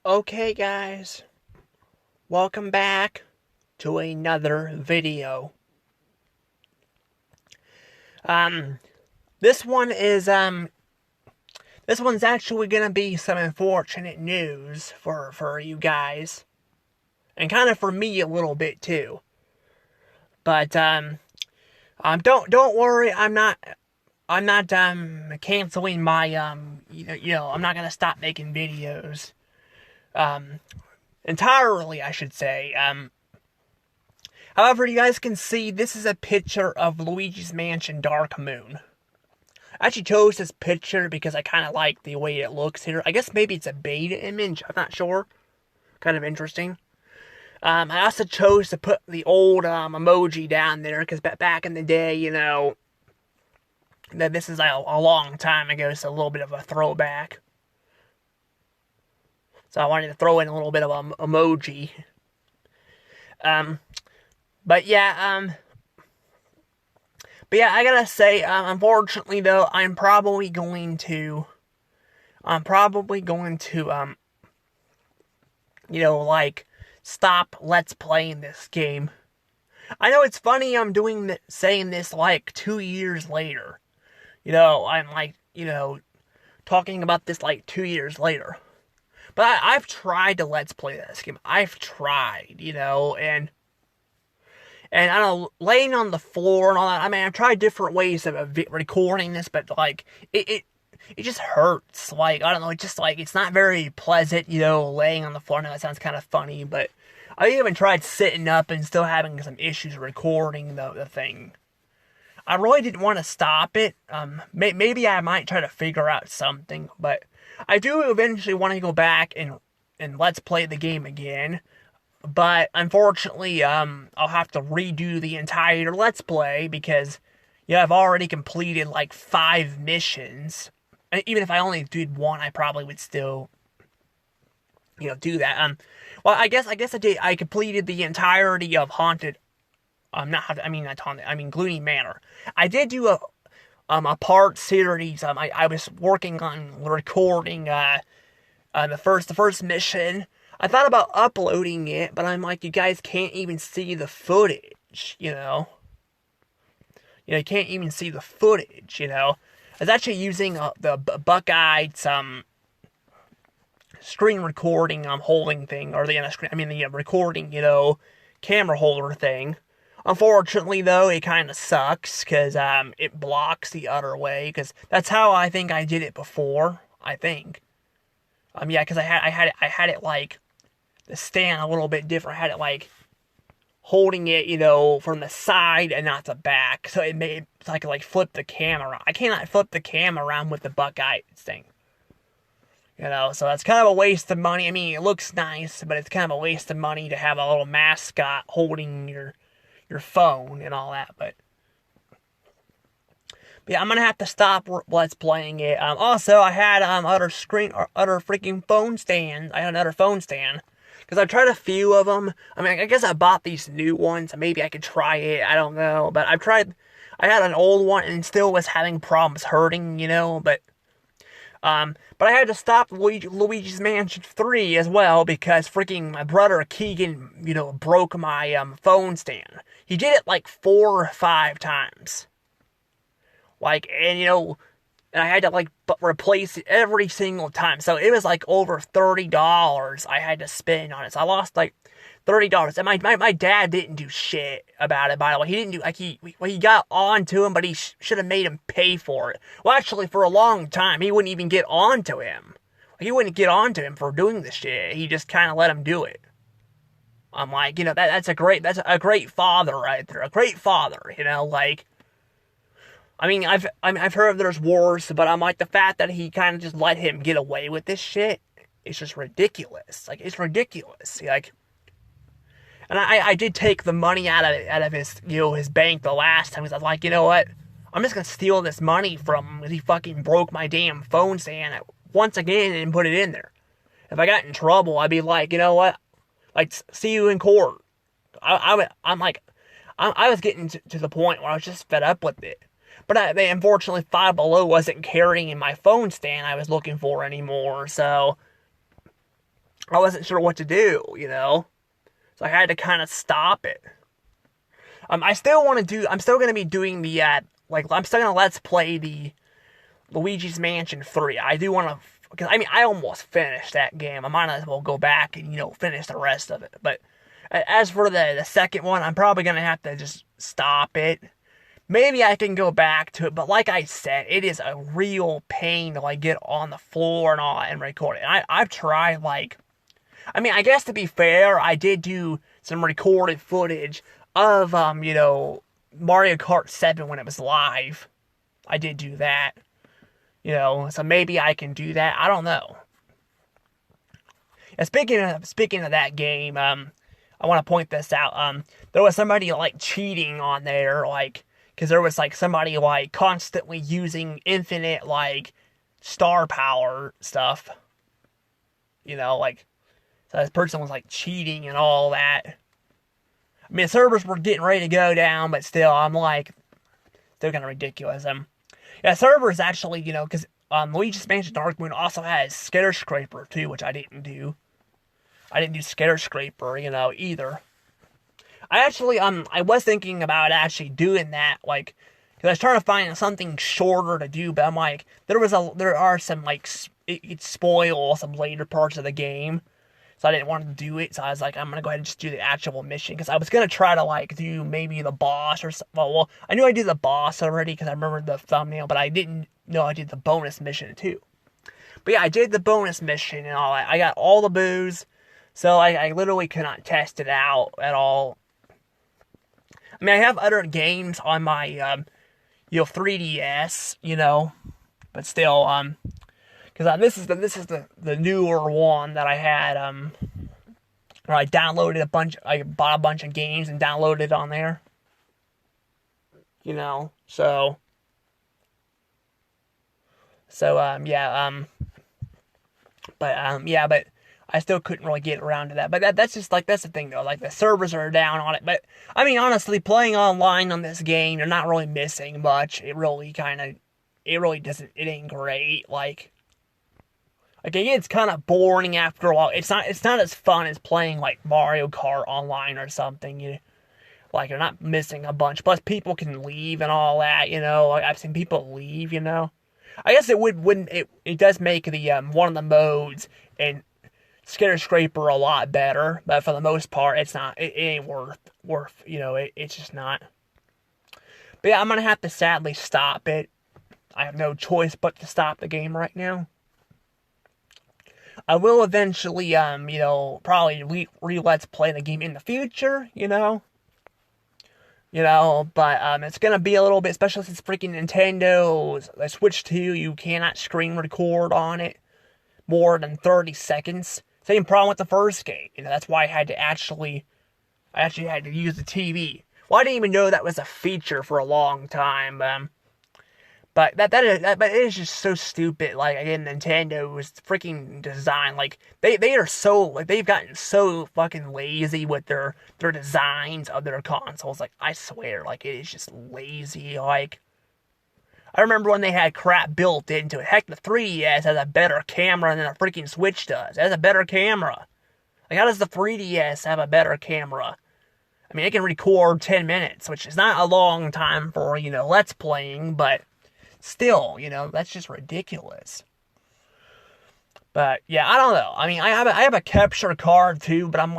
Okay guys, welcome back to another video. Um, this one is, this one's actually gonna be some unfortunate news for you guys. And kind of for me a little bit too. But, don't worry, I'm not canceling my, I'm not gonna stop making videos. Entirely, I should say. However, you guys can see this is a picture of Luigi's Mansion Dark Moon. I actually chose this picture because I kind of like the way it looks here. I guess maybe it's a beta image, I'm not sure. Kind of interesting. I also chose to put the old emoji down there because back in the day, that this is a long time ago, so a little bit of a throwback. So I wanted to throw in a little bit of an emoji. But yeah, I gotta say, unfortunately though, I'm probably going to, stop Let's Playing this game. I know it's funny I'm saying this like 2 years later. I'm talking about this like 2 years later. But I've tried to Let's Play this game. I've tried, and I don't know, laying on the floor and all that. I mean, I've tried different ways of recording this, but like it just hurts. Like, I don't know, it's not very pleasant, laying on the floor. Now that sounds kind of funny, but I even tried sitting up and still having some issues recording the thing. I really didn't want to stop it. Maybe I might try to figure out something, but I do eventually want to go back and Let's Play the game again. But unfortunately, I'll have to redo the entire Let's Play because, I've already completed like 5 missions. And even if I only did one, I probably would still, do that. Well, I guess I did. I completed the entirety of Haunted. Not Haunted. I mean Gloomy Manor. I did do a part series. I was working on recording the first mission. I thought about uploading it, but I'm like, you guys can't even see the footage, you can't even see the footage, I was actually using the Buckeye screen recording holding thing, or the recording, camera holder thing. Unfortunately, though, it kind of sucks because it blocks the other way. Because that's how I think I did it before. I think. Yeah, because I had it like the stand a little bit different. I had it like holding it, from the side and not the back. So it made so I could like flip the camera. I cannot flip the camera around with the Buckeye thing. So that's kind of a waste of money. I mean, it looks nice, but it's kind of a waste of money to have a little mascot holding your phone and all that. But yeah, I'm gonna have to stop Let's Playing it. Also, I had other freaking phone stands. I had another phone stand because I tried a few of them. I mean, I guess I bought these new ones. Maybe I could try it. I don't know, but I've tried. I had an old one and still was having problems hurting. But I had to stop Luigi's Mansion 3 as well because freaking my brother Keegan, broke my phone stand. He did it like 4 or 5 times. Like, and I had to like replace it every single time. So it was like over $30 I had to spend on it. So I lost like $30. And my dad didn't do shit about it, by the way. He didn't do, like, he got on to him, but he should have made him pay for it. Well, actually, for a long time, he wouldn't even get on to him. He wouldn't get on to him for doing the shit. He just kind of let him do it. I'm like, that's a great father right there. A great father, like, I mean, I've heard there's worse, but I'm like, the fact that he kind of just let him get away with this shit, it's just ridiculous. Like, it's ridiculous. Like, and I did take the money out of his, his bank the last time, because I was like, you know what? I'm just gonna steal this money from him because he fucking broke my damn phone stand once again and put it in there. If I got in trouble, I'd be like, you know what? Like, see you in court. I was getting to the point where I was just fed up with it. But they unfortunately, Five Below wasn't carrying my phone stand I was looking for anymore, so I wasn't sure what to do, you know? So I had to kind of stop it. I still want to do, I'm still going to be doing the, I'm still going to let's play the Luigi's Mansion 3. I do want to, because, I mean, I almost finished that game. I might as well go back and, finish the rest of it. But as for the second one, I'm probably going to have to just stop it. Maybe I can go back to it, but like I said, it is a real pain to, get on the floor and all and record it. And I've tried, I guess to be fair, I did do some recorded footage of, Mario Kart 7 when it was live. I did do that. So maybe I can do that. I don't know. And speaking of that game, I want to point this out. There was somebody, cheating on there, because there was, somebody, constantly using infinite, star power stuff. So this person was, cheating and all that. I mean, the servers were getting ready to go down, but still, I'm, still kind of ridiculous. Yeah, servers actually, because Luigi's Mansion Dark Moon also has Skitter Scraper, too, which I didn't do. I didn't do Skitter Scraper, either. I actually, I was thinking about actually doing that, because I was trying to find something shorter to do, but I'm there are some, it'd spoil some later parts of the game, so I didn't want to do it, so I was I'm gonna go ahead and just do the actual mission, because I was gonna try to, do maybe the boss or something. Well, I knew I did the boss already, because I remembered the thumbnail, but I didn't know I did the bonus mission, too. But yeah, I did the bonus mission and all that. I got all the booze, so I literally could not test it out at all. I mean, I have other games on my, 3DS, but still, because this is the newer one that I had, where I bought a bunch of games and downloaded it on there, so, yeah, but I still couldn't really get around to that. But that's just, that's the thing, though. The servers are down on it. But, I mean, honestly, playing online on this game, you're not really missing much. It really doesn't, it ain't great. It gets kind of boring after a while. It's not as fun as playing, Mario Kart online or something, you're not missing a bunch. Plus, people can leave and all that, I've seen people leave, I guess it does make the, one of the modes and Skitter Scraper a lot better, but for the most part, it's not. It ain't worth. It's just not. But yeah, I'm gonna have to sadly stop it. I have no choice but to stop the game right now. I will eventually, probably let's play the game in the future, but it's gonna be a little bit, especially since freaking Nintendo's Switch 2, you cannot screen record on it more than 30 seconds. Same problem with the first game. That's why I actually had to use the TV. Well, I didn't even know that was a feature for a long time. But but it is just so stupid. Again, Nintendo's freaking design. They are so, they've gotten so fucking lazy with their designs of their consoles. I swear, it is just lazy. I remember when they had crap built into it. Heck, the 3DS has a better camera than a freaking Switch does. It has a better camera. How does the 3DS have a better camera? I mean, it can record 10 minutes, which is not a long time for, Let's Playing, but still, that's just ridiculous. But, yeah, I don't know. I mean, I have a capture card, too, but I'm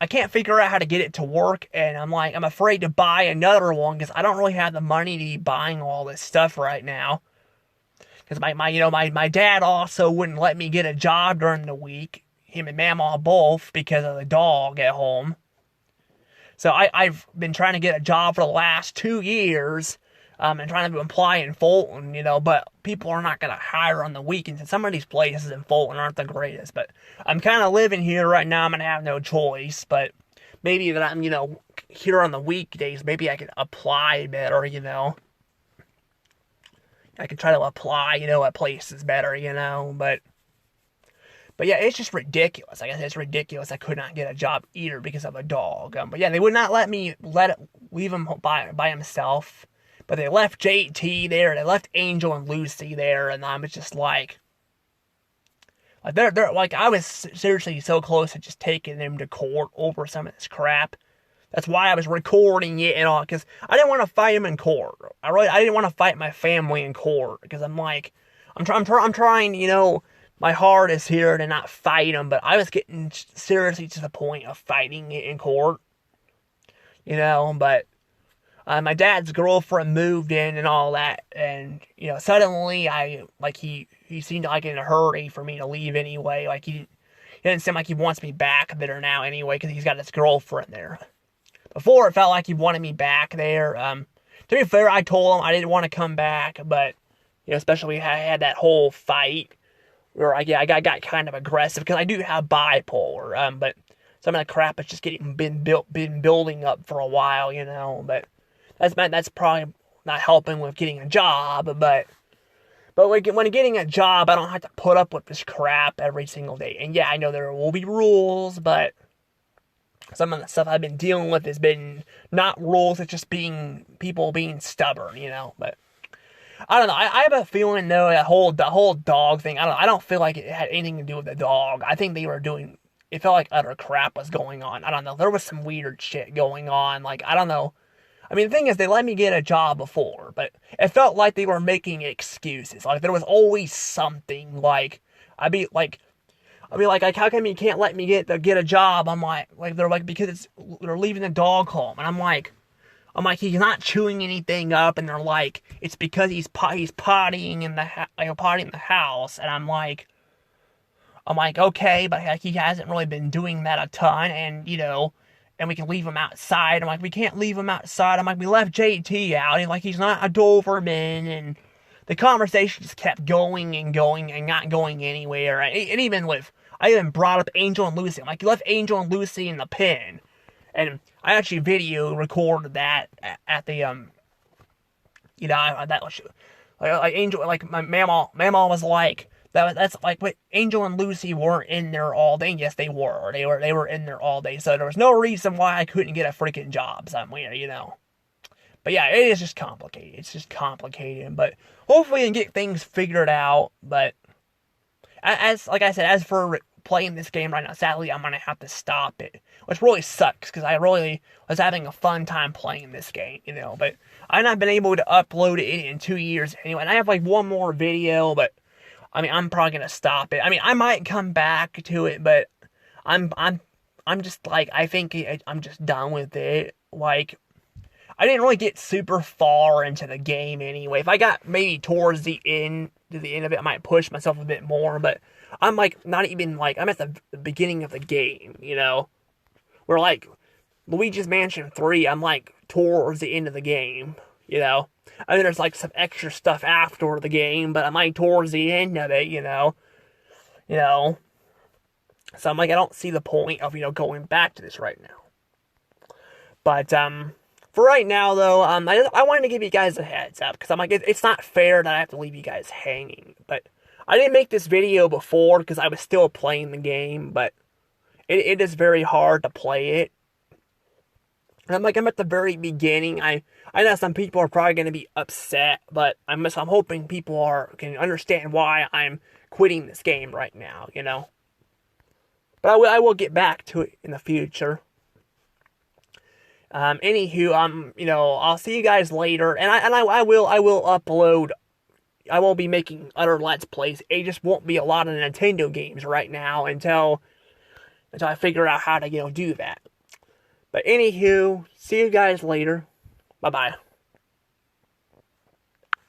I can't figure out how to get it to work, and I'm afraid to buy another one, because I don't really have the money to be buying all this stuff right now. Because my dad also wouldn't let me get a job during the week, him and Mama both, because of the dog at home. So I've been trying to get a job for the last 2 years, and trying to apply in Fulton, but people are not going to hire on the weekends, and some of these places in Fulton aren't the greatest, but I'm kind of living here right now. I'm going to have no choice, but maybe that I'm, here on the weekdays, maybe I can apply better, I can try to apply, at places better, but yeah, it's just ridiculous. I guess it's ridiculous I could not get a job either because of a dog. But yeah, they would not let me leave him by himself. But they left JT there, they left Angel and Lucy there, and I was just Like they're like I was seriously so close to just taking them to court over some of this crap. That's why I was recording it and all, because I didn't want to fight him in court. I didn't want to fight my family in court, because I'm like, I'm trying, my hardest here to not fight him, but I was getting seriously to the point of fighting it in court, but my dad's girlfriend moved in and all that, and, suddenly he seemed like in a hurry for me to leave anyway. Like, he didn't seem like he wants me back there now anyway, because he's got his girlfriend there. Before, it felt like he wanted me back there. To be fair, I told him I didn't want to come back, but, especially I had that whole fight where I got kind of aggressive, because I do have bipolar, but some of the crap has just been building up for a while, but that's probably not helping with getting a job, but when getting a job, I don't have to put up with this crap every single day. And yeah, I know there will be rules, but some of the stuff I've been dealing with has been not rules, it's just people being stubborn, but I don't know. I have a feeling though the whole dog thing. I don't feel like it had anything to do with the dog. I think it felt like utter crap was going on. I don't know. There was some weird shit going on. Like, I don't know. I mean, the thing is, they let me get a job before, but it felt like they were making excuses. Like, there was always something. Like, I'd be like, how come you can't let me get a job? I'm like, they're like, because they're leaving the dog home, and I'm like, he's not chewing anything up, and they're like, it's because he's pottying in the house, and I'm like, okay, but he hasn't really been doing that a ton, and and we can leave him outside. I'm like, we can't leave him outside. I'm like, we left JT out, and he's not a Doberman, and the conversation just kept going and going and not going anywhere, and I even brought up Angel and Lucy. I'm like, you left Angel and Lucy in the pen. And I actually video recorded that at the, that was, like Angel, like my mama was like, that's like, wait, Angel and Lucy weren't in there all day. Yes, they were. They were in there all day. So there was no reason why I couldn't get a freaking job somewhere, But yeah, it is just complicated. It's just complicated. But hopefully we can get things figured out. But like I said, as for playing this game right now, sadly, I'm going to have to stop it. Which really sucks, because I really was having a fun time playing this game, But I've not been able to upload it in 2 years anyway. And I have one more video, but I mean, I'm probably going to stop it. I mean, I might come back to it, but I'm just I think I'm just done with it. Like, I didn't really get super far into the game anyway. If I got maybe towards the end of it, I might push myself a bit more, but I'm not even I'm at the beginning of the game, Where Luigi's Mansion 3, I'm towards the end of the game, I mean, there's some extra stuff after the game, but I'm towards the end of it, So I'm I don't see the point of, going back to this right now. But, for right now, though, I wanted to give you guys a heads up, because I'm it's not fair that I have to leave you guys hanging, but I didn't make this video before, because I was still playing the game, but it is very hard to play it. And I'm at the very beginning. I know some people are probably going to be upset, but I'm hoping people can understand why I'm quitting this game right now, But I will get back to it in the future. Anywho, I'll see you guys later, and I will upload. I won't be making other Let's Plays. It just won't be a lot of Nintendo games right now until I figure out how to do that. But anywho, see you guys later. Bye bye.